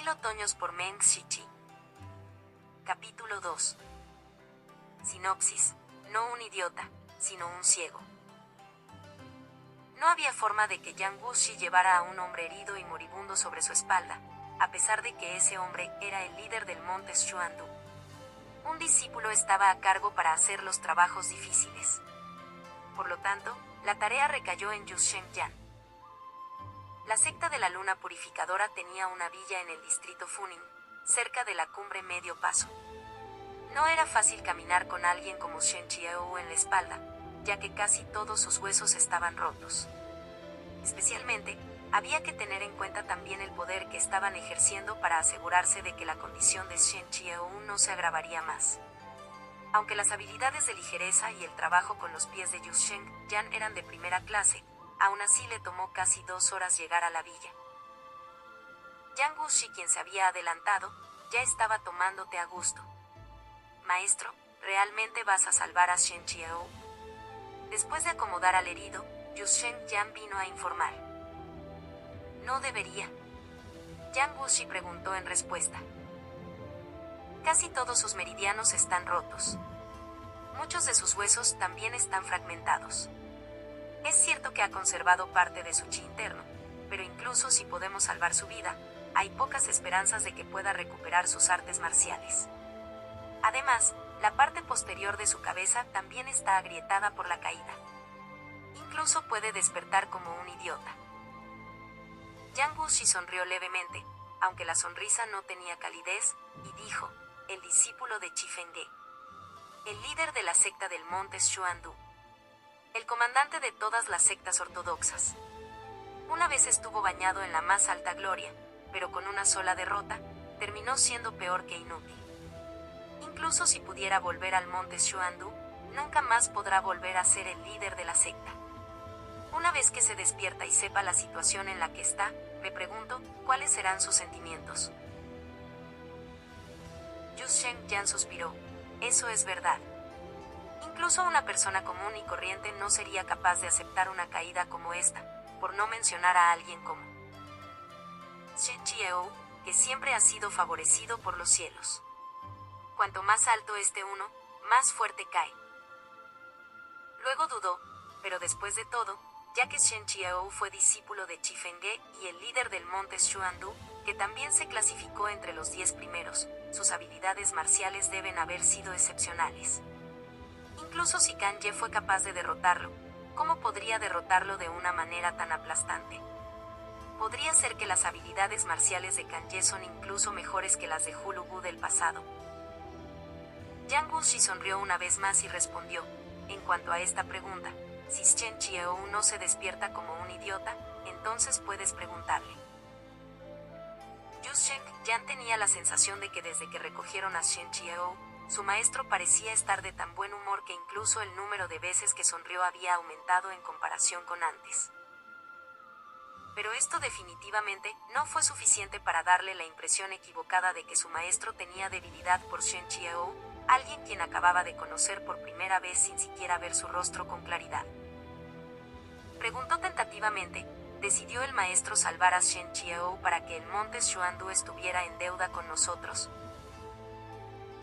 1000 otoños por Meng Shichi. Capítulo 2. Sinopsis. No un idiota, sino un ciego. No había forma de que Yang Wuxi llevara a un hombre herido y moribundo sobre su espalda, a pesar de que ese hombre era el líder del monte Xuandu. Un discípulo estaba a cargo para hacer los trabajos difíciles. Por lo tanto, la tarea recayó en Yusheng Yan. La secta de la luna purificadora tenía una villa en el distrito Funing, cerca de la cumbre Medio Paso. No era fácil caminar con alguien como Shen Chiao en la espalda, ya que casi todos sus huesos estaban rotos. Especialmente, había que tener en cuenta también el poder que estaban ejerciendo para asegurarse de que la condición de Shen Chiao no se agravaría más. Aunque las habilidades de ligereza y el trabajo con los pies de Yusheng Yan eran de primera clase, aún así le tomó casi 2 horas llegar a la villa. Yang Wuxi, quien se había adelantado, ya estaba tomándote a gusto. Maestro, ¿realmente vas a salvar a Shen Chiao? Después de acomodar al herido, Yusheng Yan vino a informar. No debería. Yang Wuxi preguntó en respuesta. Casi todos sus meridianos están rotos. Muchos de sus huesos también están fragmentados. Es cierto que ha conservado parte de su chi interno, pero incluso si podemos salvar su vida, hay pocas esperanzas de que pueda recuperar sus artes marciales. Además, la parte posterior de su cabeza también está agrietada por la caída. Incluso puede despertar como un idiota. Yang Wuxi sonrió levemente, aunque la sonrisa no tenía calidez, y dijo, el discípulo de Chi Fengge, el líder de la secta del monte Xuandu, el comandante de todas las sectas ortodoxas. Una vez estuvo bañado en la más alta gloria, pero con una sola derrota, terminó siendo peor que inútil. Incluso si pudiera volver al monte Xuandu, nunca más podrá volver a ser el líder de la secta. Una vez que se despierta y sepa la situación en la que está, me pregunto, ¿cuáles serán sus sentimientos? Yusheng Yan suspiró. Eso es verdad. Incluso una persona común y corriente no sería capaz de aceptar una caída como esta, por no mencionar a alguien como Shen Chiao, que siempre ha sido favorecido por los cielos. Cuanto más alto esté uno, más fuerte cae. Luego dudó, pero después de todo, ya que Shen Chiao fue discípulo de Chi Fengge y el líder del monte Xuandu, que también se clasificó entre los 10 primeros, sus habilidades marciales deben haber sido excepcionales. Incluso si Kan Ye fue capaz de derrotarlo, ¿cómo podría derrotarlo de una manera tan aplastante? Podría ser que las habilidades marciales de Kan Ye son incluso mejores que las de Hulu Gu del pasado. Yang Wuxi sonrió una vez más y respondió, en cuanto a esta pregunta, si Shen Chiao no se despierta como un idiota, entonces puedes preguntarle. Yusheng Yan tenía la sensación de que desde que recogieron a Shen Chiao, su maestro parecía estar de tan buen humor que incluso el número de veces que sonrió había aumentado en comparación con antes. Pero esto definitivamente no fue suficiente para darle la impresión equivocada de que su maestro tenía debilidad por Shen Chiao, alguien quien acababa de conocer por primera vez sin siquiera ver su rostro con claridad. Preguntó tentativamente, ¿decidió el maestro salvar a Shen Chiao para que el monte Xuandu estuviera en deuda con nosotros?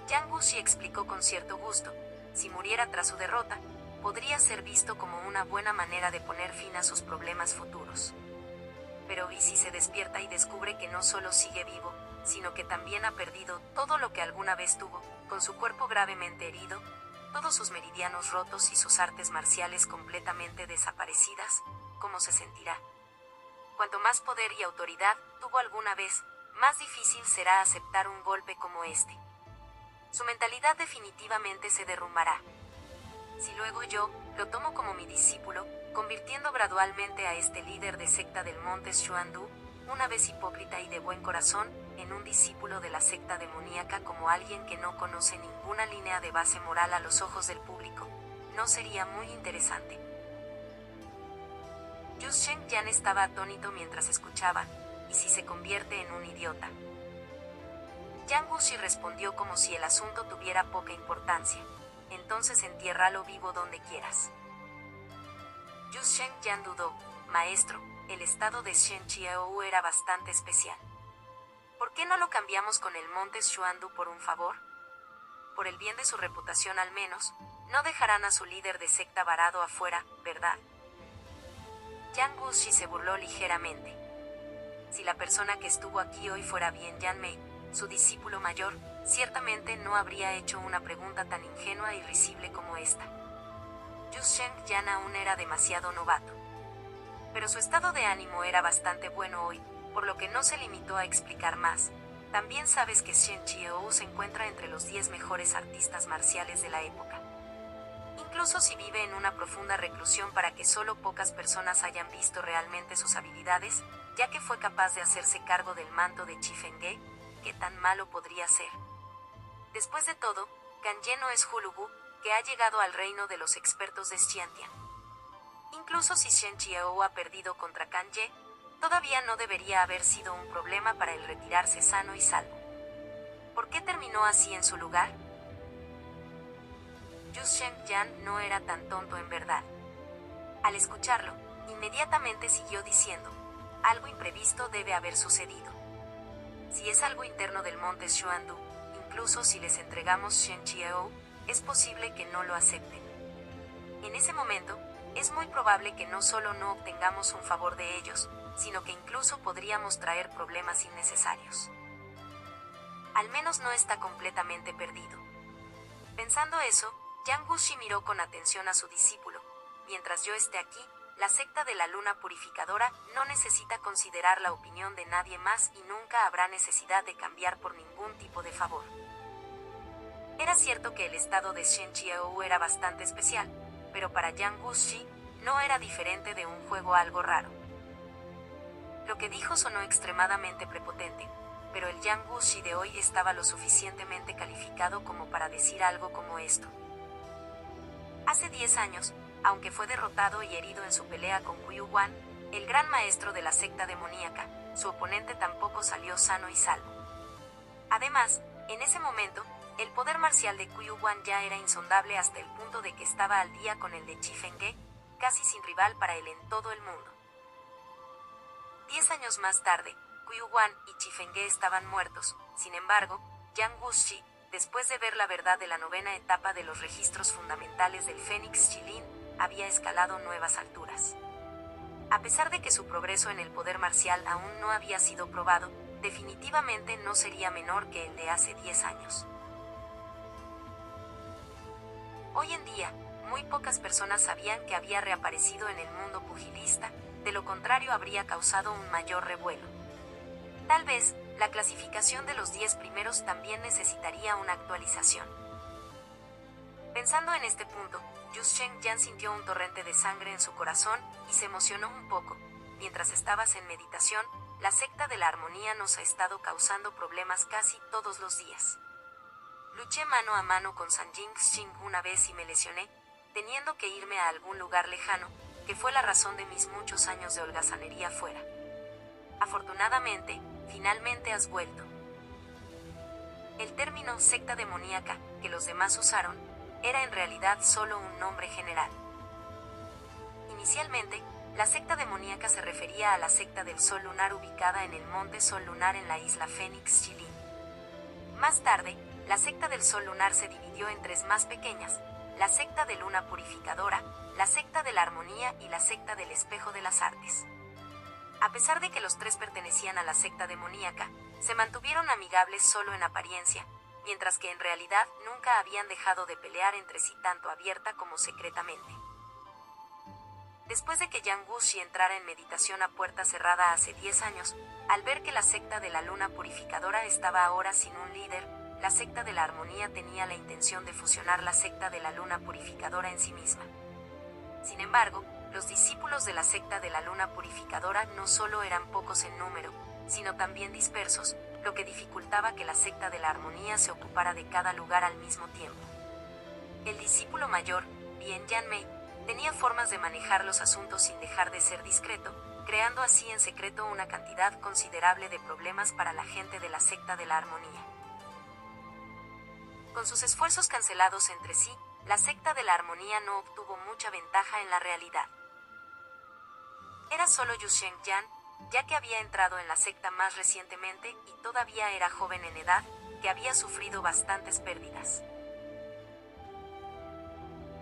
Yang Wuxi explicó con cierto gusto, si muriera tras su derrota, podría ser visto como una buena manera de poner fin a sus problemas futuros. Pero ¿y si se despierta y descubre que no solo sigue vivo, sino que también ha perdido todo lo que alguna vez tuvo, con su cuerpo gravemente herido, todos sus meridianos rotos y sus artes marciales completamente desaparecidas? ¿Cómo se sentirá? Cuanto más poder y autoridad tuvo alguna vez, más difícil será aceptar un golpe como este. Su mentalidad definitivamente se derrumbará. Si luego yo lo tomo como mi discípulo, convirtiendo gradualmente a este líder de secta del monte Xuandu, una vez hipócrita y de buen corazón, en un discípulo de la secta demoníaca como alguien que no conoce ninguna línea de base moral a los ojos del público, ¿no sería muy interesante? Yusheng Yan estaba atónito mientras escuchaba, ¿y si se convierte en un idiota? Yang Wuxi respondió como si el asunto tuviera poca importancia. Entonces entiérralo vivo donde quieras. Yusheng Yan dudó, maestro, el estado de Shen Chiao era bastante especial. ¿Por qué no lo cambiamos con el monte Xuandu por un favor? Por el bien de su reputación al menos, no dejarán a su líder de secta varado afuera, ¿verdad? Yang Wuxi se burló ligeramente. Si la persona que estuvo aquí hoy fuera bien Yan Mei, su discípulo mayor, ciertamente no habría hecho una pregunta tan ingenua y risible como esta. Yu Sheng Yan aún era demasiado novato. Pero su estado de ánimo era bastante bueno hoy, por lo que no se limitó a explicar más. También sabes que Shen Chiou se encuentra entre los 10 mejores artistas marciales de la época. Incluso si vive en una profunda reclusión para que solo pocas personas hayan visto realmente sus habilidades, ya que fue capaz de hacerse cargo del manto de Chifengge, ¿qué tan malo podría ser? Después de todo, Kanye no es Hulugu, que ha llegado al reino de los expertos de Xiantian. Incluso si Shen Chiou ha perdido contra Kanye, todavía no debería haber sido un problema para el retirarse sano y salvo. ¿Por qué terminó así en su lugar? Yu Sheng Yan no era tan tonto en verdad. Al escucharlo, inmediatamente siguió diciendo, algo imprevisto debe haber sucedido. Si es algo interno del monte Xuandu, incluso si les entregamos Shen Chiou, es posible que no lo acepten. En ese momento, es muy probable que no solo no obtengamos un favor de ellos, sino que incluso podríamos traer problemas innecesarios. Al menos no está completamente perdido. Pensando eso, Yang Wuxi miró con atención a su discípulo. Mientras yo esté aquí, la secta de la luna purificadora no necesita considerar la opinión de nadie más y nunca habrá necesidad de cambiar por ningún tipo de favor. Era cierto que el estado de Shen Chiou era bastante especial, pero para Yang Wuxi no era diferente de un juego algo raro. Lo que dijo sonó extremadamente prepotente, pero el Yang Wuxi de hoy estaba lo suficientemente calificado como para decir algo como esto. Hace 10 años, aunque fue derrotado y herido en su pelea con Qiu Wan, el gran maestro de la secta demoníaca, su oponente tampoco salió sano y salvo. Además, en ese momento, el poder marcial de Qiu Wan ya era insondable hasta el punto de que estaba al día con el de Chifengge, casi sin rival para él en todo el mundo. 10 años más tarde, Qiu Wan y Chifengge estaban muertos. Sin embargo, Yang Wuxi, después de ver la verdad de la novena etapa de los registros fundamentales del Fénix Chilin, había escalado nuevas alturas. A pesar de que su progreso en el poder marcial aún no había sido probado, definitivamente no sería menor que el de hace 10 años. Hoy en día, muy pocas personas sabían que había reaparecido en el mundo pugilista, de lo contrario habría causado un mayor revuelo. Tal vez, la clasificación de los 10 primeros también necesitaría una actualización. Pensando en este punto, Yu Sheng Yan sintió un torrente de sangre en su corazón y se emocionó un poco. Mientras estabas en meditación, la secta de la armonía nos ha estado causando problemas casi todos los días. Luché mano a mano con Sanjing Xing una vez y me lesioné, teniendo que irme a algún lugar lejano, que fue la razón de mis muchos años de holgazanería fuera. Afortunadamente, finalmente has vuelto. El término secta demoníaca, que los demás usaron, era en realidad solo un nombre general. Inicialmente, la secta demoníaca se refería a la secta del Sol Lunar ubicada en el monte Sol Lunar en la isla Fénix Chilin. Más tarde, la secta del Sol Lunar se dividió en 3 más pequeñas: la secta de Luna Purificadora, la secta de la Armonía y la secta del Espejo de las Artes. A pesar de que los 3 pertenecían a la secta demoníaca, se mantuvieron amigables solo en apariencia, mientras que en realidad nunca habían dejado de pelear entre sí tanto abierta como secretamente. Después de que Yang Wuxi entrara en meditación a puerta cerrada hace 10 años, al ver que la secta de la Luna Purificadora estaba ahora sin un líder, la secta de la Armonía tenía la intención de fusionar la secta de la Luna Purificadora en sí misma. Sin embargo, los discípulos de la secta de la Luna Purificadora no solo eran pocos en número, sino también dispersos, lo que dificultaba que la secta de la Armonía se ocupara de cada lugar al mismo tiempo. El discípulo mayor, Bien Yan Mei, tenía formas de manejar los asuntos sin dejar de ser discreto, creando así en secreto una cantidad considerable de problemas para la gente de la secta de la Armonía. Con sus esfuerzos cancelados entre sí, la secta de la Armonía no obtuvo mucha ventaja en la realidad. Era solo Yu Sheng Yan, ya que había entrado en la secta más recientemente y todavía era joven en edad, que había sufrido bastantes pérdidas.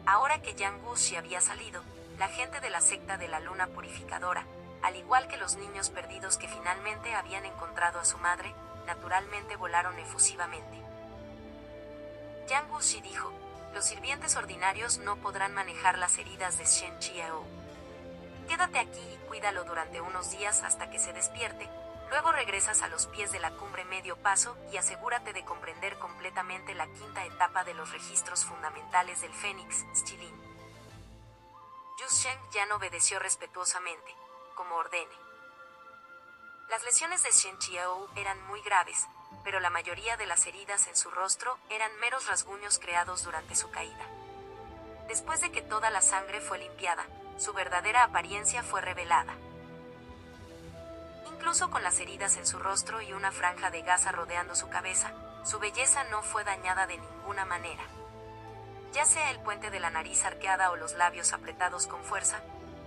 Ahora que Yang Wuxi había salido, la gente de la secta de la Luna Purificadora, al igual que los niños perdidos que finalmente habían encontrado a su madre, naturalmente volaron efusivamente. Yang Wuxi dijo: los sirvientes ordinarios no podrán manejar las heridas de Shen Qiao. Quédate aquí y cuídalo durante unos días hasta que se despierte, luego regresas a los pies de la cumbre medio paso y asegúrate de comprender completamente la quinta etapa de los registros fundamentales del Fénix, Schilin. Yu Sheng Yan obedeció respetuosamente, como ordene. Las lesiones de Shen Qiao eran muy graves, pero la mayoría de las heridas en su rostro eran meros rasguños creados durante su caída. Después de que toda la sangre fue limpiada, su verdadera apariencia fue revelada. Incluso con las heridas en su rostro y una franja de gasa rodeando su cabeza, su belleza no fue dañada de ninguna manera. Ya sea el puente de la nariz arqueada o los labios apretados con fuerza,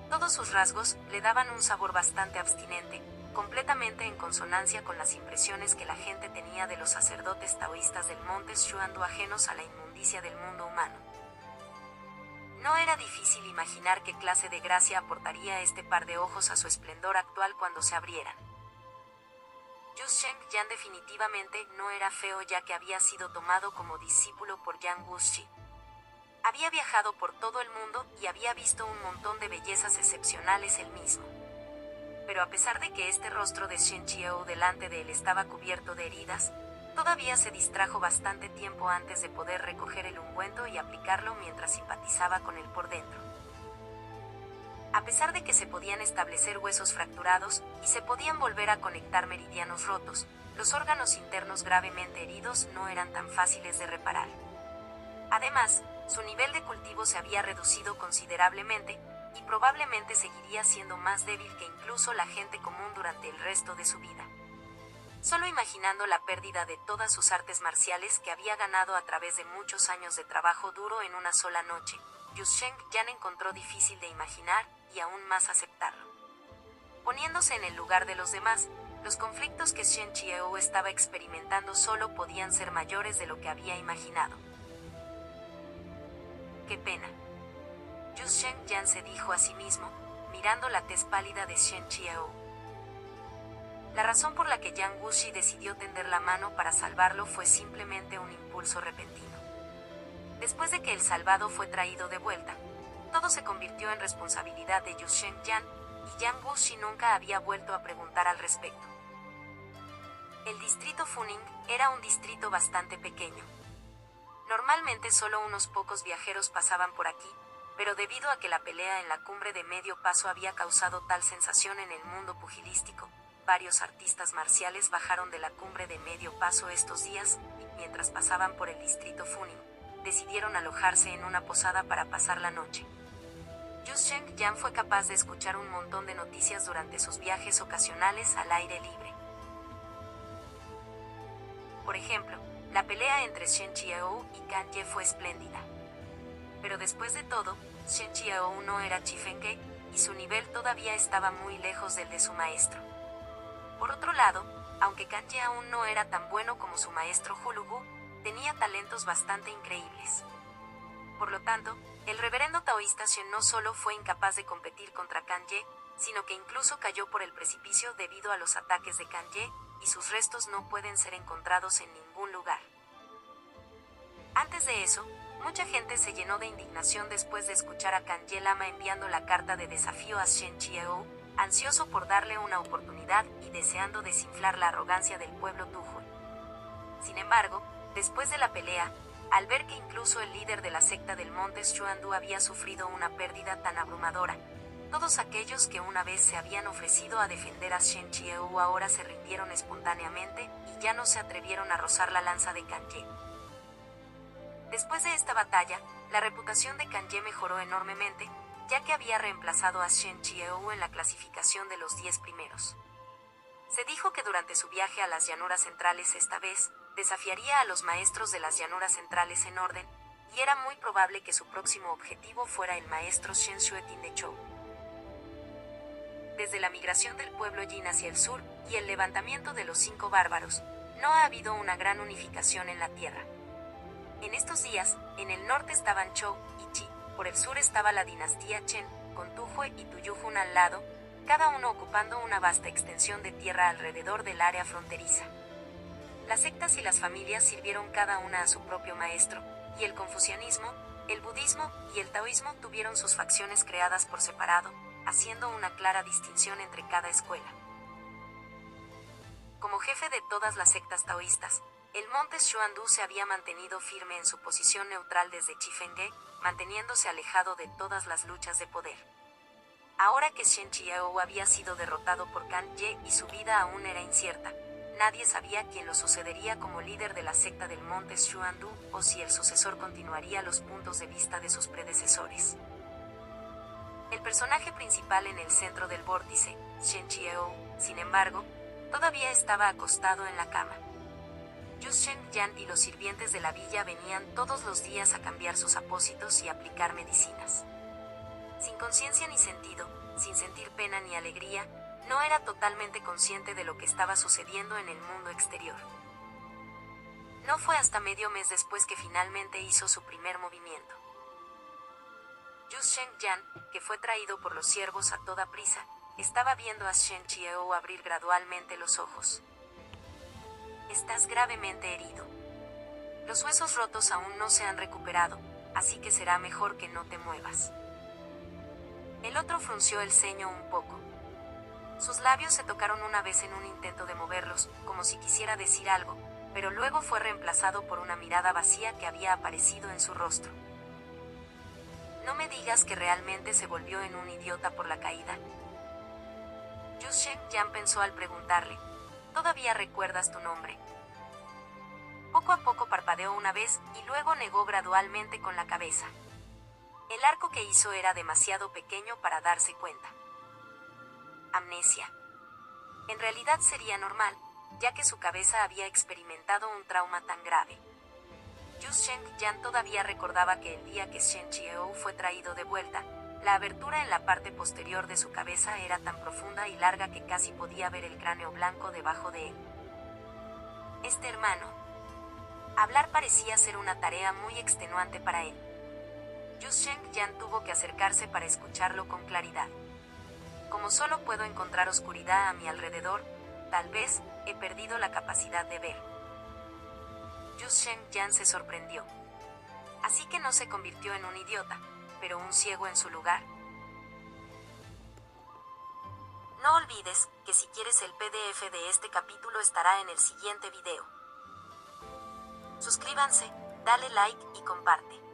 todos sus rasgos le daban un sabor bastante abstinente, completamente en consonancia con las impresiones que la gente tenía de los sacerdotes taoístas del monte Xuandu ajenos a la inmundicia del mundo humano. No era difícil imaginar qué clase de gracia aportaría este par de ojos a su esplendor actual cuando se abrieran. Yu Sheng Yan definitivamente no era feo, ya que había sido tomado como discípulo por Yang Wuxi. Había viajado por todo el mundo y había visto un montón de bellezas excepcionales él mismo. Pero a pesar de que este rostro de Shen Qiao delante de él estaba cubierto de heridas, todavía se distrajo bastante tiempo antes de poder recoger el ungüento y aplicarlo mientras simpatizaba con él por dentro. A pesar de que se podían establecer huesos fracturados y se podían volver a conectar meridianos rotos, los órganos internos gravemente heridos no eran tan fáciles de reparar. Además, su nivel de cultivo se había reducido considerablemente y probablemente seguiría siendo más débil que incluso la gente común durante el resto de su vida. Solo imaginando la pérdida de todas sus artes marciales que había ganado a través de muchos años de trabajo duro en una sola noche, Yu Sheng Yan encontró difícil de imaginar y aún más aceptarlo. Poniéndose en el lugar de los demás, los conflictos que Shen Qiao estaba experimentando solo podían ser mayores de lo que había imaginado. ¡Qué pena! Yu Sheng Yan se dijo a sí mismo, mirando la tez pálida de Shen Qiao. La razón por la que Yang Wuxi decidió tender la mano para salvarlo fue simplemente un impulso repentino. Después de que el salvado fue traído de vuelta, todo se convirtió en responsabilidad de Yu Sheng Yan, y Yang Wuxi nunca había vuelto a preguntar al respecto. El distrito Funing era un distrito bastante pequeño. Normalmente solo unos pocos viajeros pasaban por aquí, pero debido a que la pelea en la cumbre de medio paso había causado tal sensación en el mundo pugilístico, varios artistas marciales bajaron de la cumbre de medio paso estos días, y mientras pasaban por el distrito Funing, decidieron alojarse en una posada para pasar la noche. Yu Sheng Yan fue capaz de escuchar un montón de noticias durante sus viajes ocasionales al aire libre. Por ejemplo, la pelea entre Shen Qiao y Kan Ye fue espléndida. Pero después de todo, Shen Qiao no era Chi Fengke, y su nivel todavía estaba muy lejos del de su maestro. Por otro lado, aunque Kan Ye aún no era tan bueno como su maestro Hulugu, tenía talentos bastante increíbles. Por lo tanto, el reverendo taoísta Shen no solo fue incapaz de competir contra Kan Ye, sino que incluso cayó por el precipicio debido a los ataques de Kan Ye, y sus restos no pueden ser encontrados en ningún lugar. Antes de eso, mucha gente se llenó de indignación después de escuchar a Kan Ye Lama enviando la carta de desafío a Shen Qiao, ansioso por darle una oportunidad y deseando desinflar la arrogancia del pueblo Tujul. Sin embargo, después de la pelea, al ver que incluso el líder de la secta del monte Xuandu había sufrido una pérdida tan abrumadora, todos aquellos que una vez se habían ofrecido a defender a Shen Qiao ahora se rindieron espontáneamente y ya no se atrevieron a rozar la lanza de Kan Ye. Después de esta batalla, la reputación de Kan Ye mejoró enormemente, ya que había reemplazado a Shen Qiao en la clasificación de los 10 primeros. Se dijo que durante su viaje a las llanuras centrales esta vez, desafiaría a los maestros de las llanuras centrales en orden, y era muy probable que su próximo objetivo fuera el maestro Shen Xuetin de Chou. Desde la migración del pueblo Jin hacia el sur y el levantamiento de los 5 bárbaros, no ha habido una gran unificación en la tierra. En estos días, en el norte estaban Zhou y Qi, por el sur estaba la dinastía Chen, con Tujue y Tuyujun al lado, cada uno ocupando una vasta extensión de tierra alrededor del área fronteriza. Las sectas y las familias sirvieron cada una a su propio maestro, y el confucianismo, el budismo y el taoísmo tuvieron sus facciones creadas por separado, haciendo una clara distinción entre cada escuela. Como jefe de todas las sectas taoístas, el monte Xuandu se había mantenido firme en su posición neutral desde Chifenghe, manteniéndose alejado de todas las luchas de poder. Ahora que Shen Qiao había sido derrotado por Kan Ye y su vida aún era incierta, nadie sabía quién lo sucedería como líder de la secta del monte Xuandu o si el sucesor continuaría los puntos de vista de sus predecesores. El personaje principal en el centro del vórtice, Shen Qiao, sin embargo, todavía estaba acostado en la cama. Yu Shengyan y los sirvientes de la villa venían todos los días a cambiar sus apósitos y aplicar medicinas. Sin conciencia ni sentido, sin sentir pena ni alegría, no era totalmente consciente de lo que estaba sucediendo en el mundo exterior. No fue hasta medio mes después que finalmente hizo su primer movimiento. Yu Shengyan, que fue traído por los siervos a toda prisa, estaba viendo a Shen Qiao abrir gradualmente los ojos. Estás gravemente herido. Los huesos rotos aún no se han recuperado, así que será mejor que no te muevas. El otro frunció el ceño un poco. Sus labios se tocaron una vez en un intento de moverlos, como si quisiera decir algo, pero luego fue reemplazado por una mirada vacía que había aparecido en su rostro. No me digas que realmente se volvió en un idiota por la caída. Yu Shengyan pensó al preguntarle, ¿todavía recuerdas tu nombre? Poco a poco parpadeó una vez y luego negó gradualmente con la cabeza. El arco que hizo era demasiado pequeño para darse cuenta. Amnesia. En realidad sería normal, ya que su cabeza había experimentado un trauma tan grave. Yu Shengyan todavía recordaba que el día que Shen Qiao fue traído de vuelta, la abertura en la parte posterior de su cabeza era tan profunda y larga que casi podía ver el cráneo blanco debajo de él. Este hermano. Hablar parecía ser una tarea muy extenuante para él. Yu Shengyan tuvo que acercarse para escucharlo con claridad. Como solo puedo encontrar oscuridad a mi alrededor, tal vez he perdido la capacidad de ver. Yu Shengyan se sorprendió. Así que no se convirtió en un idiota, pero un ciego en su lugar. No olvides que si quieres el PDF de este capítulo estará en el siguiente video. Suscríbanse, dale like y comparte.